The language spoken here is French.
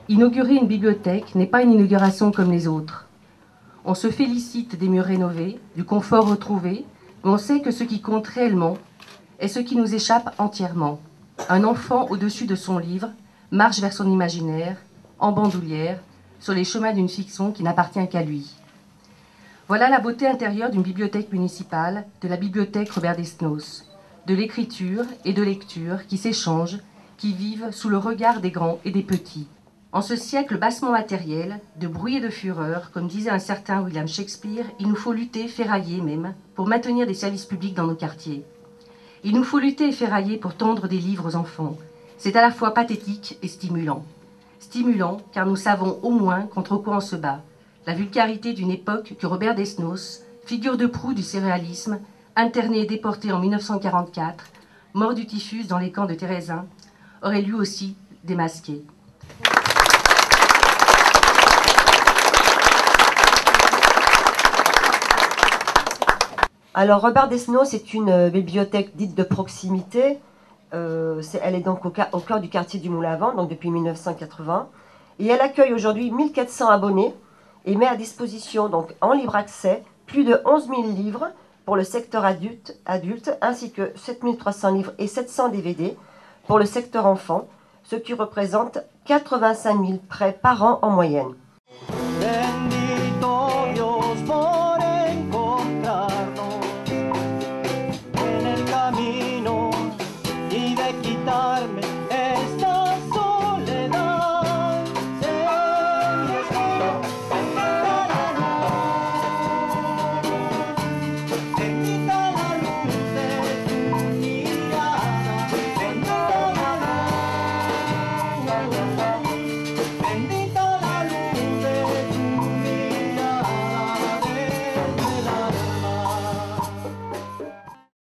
Inaugurer une bibliothèque n'est pas une inauguration comme les autres. On se félicite des murs rénovés, du confort retrouvé, mais on sait que ce qui compte réellement est ce qui nous échappe entièrement. Un enfant au-dessus de son livre marche vers son imaginaire, en bandoulière, sur les chemins d'une fiction qui n'appartient qu'à lui. Voilà la beauté intérieure d'une bibliothèque municipale, de la bibliothèque Robert Desnos, de l'écriture et de lecture qui s'échangent, qui vivent sous le regard des grands et des petits. En ce siècle bassement matériel, de bruit et de fureur, comme disait un certain William Shakespeare, il nous faut lutter, ferrailler même, pour maintenir des services publics dans nos quartiers. Il nous faut lutter et ferrailler pour tendre des livres aux enfants. C'est à la fois pathétique et stimulant. Stimulant, car nous savons au moins contre quoi on se bat. La vulgarité d'une époque que Robert Desnos, figure de proue du surréalisme, interné et déporté en 1944, mort du typhus dans les camps de Terezin, aurait lui aussi démasqué. Alors, Robert Desnos, c'est une bibliothèque dite de proximité. Elle est donc au cœur du quartier du Moulin à Vent, donc depuis 1980. Et elle accueille aujourd'hui 1400 abonnés et met à disposition, donc en libre accès, plus de 11 000 livres pour le secteur adulte ainsi que 7300 livres et 700 DVD pour le secteur enfant, ce qui représente 85 000 prêts par an en moyenne.